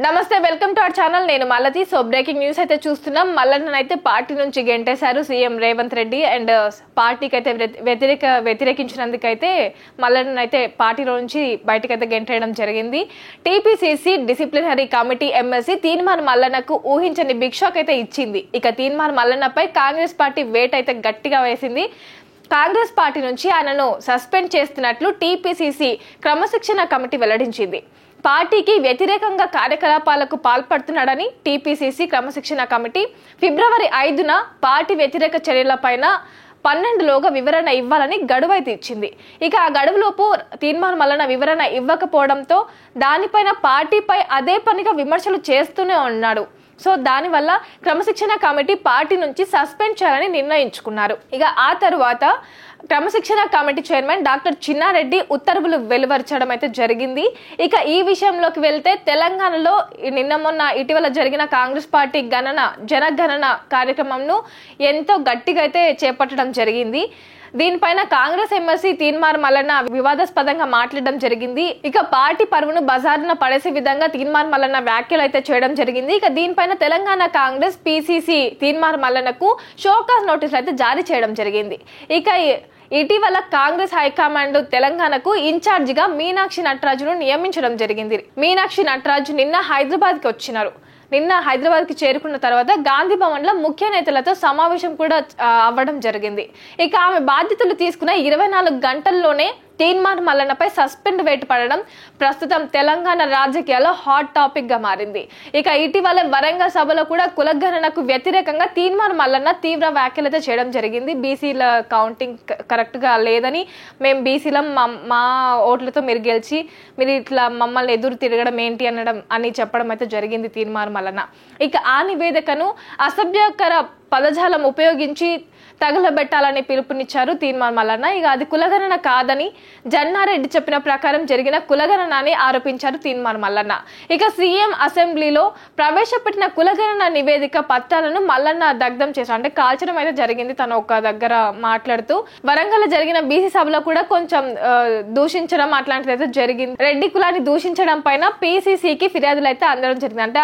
నమస్తే, welcome to our channel. నేను మల్లతి. So breaking news అయితే చూస్తున్నాం. మల్లన్న అయితే పార్టీ నుంచి గెంటేశారు సీఎం రేవంత్ రెడ్డి. అండ్ పార్టీకి అయితే వ్యతిరేకించినందుకైతే మల్లన్న అయితే పార్టీలో నుంచి బయటకైతే గెంటేయడం జరిగింది. TPCC disciplinary committee MLC Teenmar మల్లన్నకు ఊహించని బిగ్ షాక్ అయితే ఇచ్చింది. ఇక తీన్మార్ మల్లన్నపై కాంగ్రెస్ పార్టీ వేట్ అయితే గట్టిగా వేసింది. కాంగ్రెస్ పార్టీ నుంచి ఆయనను సస్పెండ్ చేస్తున్నట్లు టీపీసీసీ క్రమశిక్షణ కమిటీ వెల్లడించింది. పార్టీకి వ్యతిరేకంగా కార్యకలాపాలకు పాల్పడుతున్నాడని టీపీసీసీ క్రమశిక్షణ కమిటీ ఫిబ్రవరి 5న పార్టీ వ్యతిరేక చర్యలపైన 12లోగా వివరణ ఇవ్వాలని గడువు అయితే ఇచ్చింది. ఇక ఆ గడువులోపు తీన్మార్ మల్లన్న వివరణ ఇవ్వకపోవడంతో దానిపైన పార్టీపై అదే పనిగా విమర్శలు చేస్తూనే ఉన్నాడు. సో దానివల్ల క్రమశిక్షణ కమిటీ పార్టీ నుంచి సస్పెండ్ చేయాలని నిర్ణయించుకున్నారు. ఇక ఆ తరువాత క్రమశిక్షణ కమిటీ చైర్మన్ డాక్టర్ చిన్నారెడ్డి ఉత్తర్వులు వెలువరచడం అయితే జరిగింది. ఇక ఈ విషయంలోకి వెళ్తే తెలంగాణలో మొన్న ఇటీవల జరిగిన కాంగ్రెస్ పార్టీ జనగణన కార్యక్రమంను ఎంతో గట్టిగా అయితే చేపట్టడం జరిగింది. దీనిపైన కాంగ్రెస్ ఎమ్మెల్సీ తీన్మార్ మల్లన్న వివాదాస్పదంగా మాట్లాడడం జరిగింది. ఇక పార్టీ పరువును బజారున పడేసే విధంగా తీన్మార్ మల్లన్న వ్యాఖ్యలు అయితే చేయడం జరిగింది. ఇక దీనిపైన తెలంగాణ కాంగ్రెస్ పీసీసీ తీన్మార్ మల్లన్నకు షోకాజ్ నోటీసులు అయితే జారీ చేయడం జరిగింది. ఇక ఇటీవల కాంగ్రెస్ హైకమాండ్ తెలంగాణకు ఇన్ఛార్జిగా మీనాక్షి నటరాజును నియమించడం జరిగింది. మీనాక్షి నటరాజు నిన్న హైదరాబాద్ కి చేరుకున్న తర్వాత గాంధీ భవన్ లో ముఖ్య నేతలతో సమావేశం కూడా అవ్వడం జరిగింది. ఇక ఆమె బాధ్యతలు తీసుకున్న 24 గంటల్లోనే తీన్మార్ మల్లన్నపై సస్పెండ్ వేటు పడడం ప్రస్తుతం తెలంగాణ రాజకీయాల్లో హాట్ టాపిక్ గా మారింది. ఇక ఇటీవల వరంగల్ సభలో కూడా కులగణనకు వ్యతిరేకంగా తీన్మార్ మల్లన్న తీవ్ర వ్యాఖ్యలతో చేయడం జరిగింది. బీసీల కౌంటింగ్ కరెక్ట్ గా లేదని, మేము బీసీలం, మా ఓట్లతో మీరు గెలిచి మీరు ఇట్లా మమ్మల్ని ఎదురు తిరగడం ఏంటి అని చెప్పడం అయితే జరిగింది తీన్మార్ మల్లన్న. ఇక ఆ నివేదికను అసభ్యకర పదజాలం ఉపయోగించి తగలబెట్టాలని పిలుపునిచ్చారు తీన్మార్ మల్లన్న. ఇక అది కులగణన కాదని జన్నారెడ్డి చెప్పిన ప్రకారం జరిగిన కులగణన అని ఆరోపించారు తీన్మార్ మల్లన్న. ఇక సీఎం అసెంబ్లీలో ప్రవేశపెట్టిన కులగణన నివేదిక పత్రాలను మల్లన్న దగ్ధం చేశారు, అంటే కాల్చడం అయితే జరిగింది. తను ఒక దగ్గర మాట్లాడుతూ వరంగల్ జరిగిన బీసీ సభలో కూడా కొంచెం దూషించడం అట్లాంటిది అయితే జరిగింది. రెడ్డి కులాన్ని దూషించడం పైన పీసీసీకి ఫిర్యాదులు అయితే అందడం జరిగింది. అంటే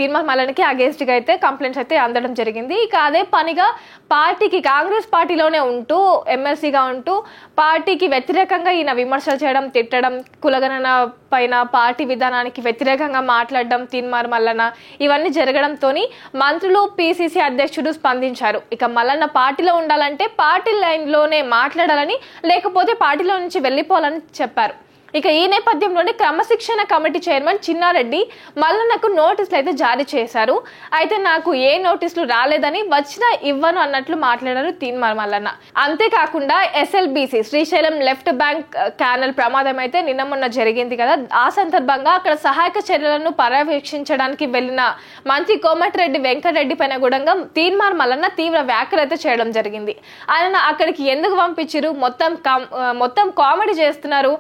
తీన్మార్ మల్లన్నకి అగేన్స్ట్ గా అయితే కంప్లైంట్స్ అయితే అందడం జరిగింది. ఇక అదే పనిగా పార్టీకి కాంగ్రెస్ పార్టీలోనే ఉంటూ ఎమ్మెల్సీగా ఉంటూ పార్టీకి వ్యతిరేకంగా ఈయన విమర్శలు చేయడం, తిట్టడం, కులగణన పైన పార్టీ విధానానికి వ్యతిరేకంగా మాట్లాడడం తీన్మార్ మల్లన్న ఇవన్నీ జరగడంతో మంత్రులు, పీసీసీ అధ్యక్షుడు స్పందించారు. ఇక మల్లన్న పార్టీలో ఉండాలంటే పార్టీ లైన్ లోనే మాట్లాడాలని, లేకపోతే పార్టీలో నుంచి వెళ్లిపోవాలని చెప్పారు. ఇక ఈ నేపథ్యంలోనే క్రమశిక్షణ కమిటీ చైర్మన్ చిన్నారెడ్డి మల్లన్నకు నోటీసులు అయితే జారీ చేశారు. అయితే నాకు ఏ నోటీసులు రాలేదని, వచ్చినా ఇవ్వను అన్నట్లు మాట్లాడారు తీన్మార్ మల్లన్న. అంతేకాకుండా SLBC Srisailam left bank canal ప్రమాదం అయితే మొన్న జరిగింది కదా, ఆ సందర్భంగా అక్కడ సహాయక చర్యలను పర్యవేక్షించడానికి వెళ్లిన మంత్రి కోమటిరెడ్డి వెంకటరెడ్డి పైన కూడా తీన్మార్ మల్లన్న తీవ్ర వ్యాఖ్యలు అయితే చేయడం జరిగింది. ఆయన అక్కడికి ఎందుకు పంపించారు, మొత్తం కామెడీ చేస్తున్నారు,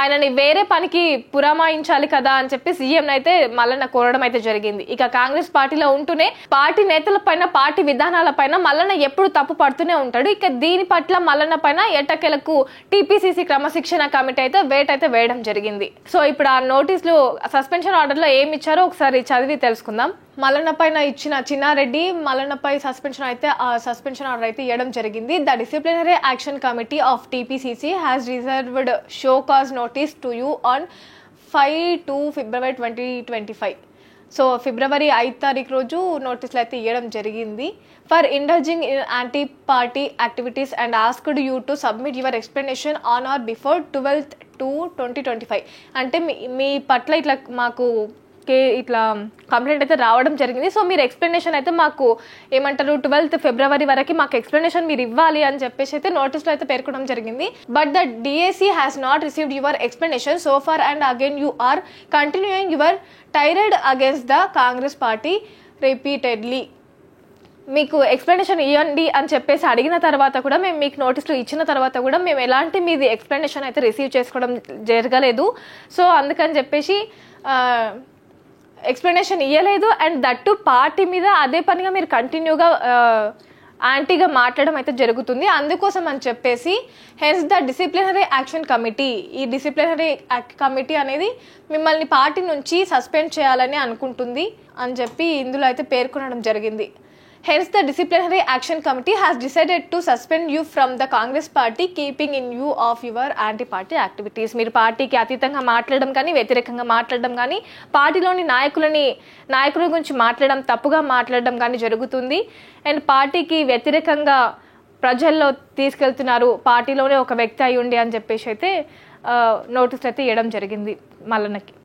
ఆయనని వేరే పనికి పురమాయించాలి కదా అని చెప్పి సీఎం అయితే మల్లన్న కోరడం అయితే జరిగింది. ఇక కాంగ్రెస్ పార్టీలో ఉంటూనే పార్టీ నేతల పైన, పార్టీ విధానాల పైన మల్లన్న ఎప్పుడు తప్పు పడుతూనే ఉంటాడు. ఇక దీని పట్ల మల్లన్న పైన ఎట్టకేలకు టీపీసీసీ క్రమశిక్షణ కమిటీ అయితే వేయడం జరిగింది. సో ఇప్పుడు ఆ నోటీసులు, సస్పెన్షన్ ఆర్డర్ లో ఏమి ఇచ్చారో ఒకసారి చదివి తెలుసుకుందాం. మల్లన్న పైన ఇచ్చిన చిన్నారెడ్డి మల్లన్నపై సస్పెన్షన్ ఆర్డర్ అయితే ఇవ్వడం జరిగింది. The disciplinary action committee of TPCC has reserved show cause notice to you on 5 February 2025. So ఫిబ్రవరి 5 తారీఖు రోజు నోటీసులు అయితే ఇవ్వడం జరిగింది. For indulging in anti party activities and asked you to submit your explanation on or before 12 2025. అంటే మీ పట్ల మాకు ఇట్లా కంప్లైంట్ అయితే రావడం జరిగింది. సో మీరు ఎక్స్ప్లెనేషన్ అయితే మాకు ఏమంటారు 12 February వరకు మాకు ఎక్స్ప్లెనేషన్ మీరు ఇవ్వాలి అని చెప్పేసి అయితే నోటీసులో అయితే పేర్కొనడం జరిగింది. But the DAC has not received your explanation so far and again you are continuing your tirade against the Congress party repeatedly. మీకు ఎక్స్ప్లెనేషన్ ఇవ్వండి అని చెప్పేసి అడిగిన తర్వాత కూడా, మేము మీకు నోటీసులు ఇచ్చిన తర్వాత కూడా మేము ఎలాంటి మీది ఎక్స్ప్లెనేషన్ అయితే రిసీవ్ చేసుకోవడం జరగలేదు. సో అందుకని చెప్పేసి ఎక్స్ప్లెనేషన్ ఇవ్వలేదు. అండ్ దట్టు పార్టీ మీద అదే పనిగా మీరు కంటిన్యూగా యాంటీగా మాట్లాడడం అయితే జరుగుతుంది. అందుకోసం అని చెప్పేసి hence the disciplinary action committee, ఈ డిసిప్లినరీ కమిటీ అనేది మిమ్మల్ని పార్టీ నుంచి సస్పెండ్ చేయాలని అనుకుంటుంది అని చెప్పి ఇందులో అయితే పేర్కొనడం జరిగింది. Hence, the disciplinary action committee has decided to suspend you from the Congress party, keeping in view of your anti-party activities. మీరు పార్టీకి అతీతంగా మాట్లాడడం కానీ, వ్యతిరేకంగా మాట్లాడడం కానీ, పార్టీలోని నాయకుల గురించి మాట్లాడడం, తప్పుగా మాట్లాడడం కానీ జరుగుతుంది. అండ్ పార్టీకి వ్యతిరేకంగా ప్రజల్లో తీసుకెళ్తున్నారు, పార్టీలోనే ఒక వ్యక్తి అయి ఉండి అని చెప్పేసి అయితే నోటీస్ అయితే ఇవ్వడం జరిగింది మల్లన్నకి.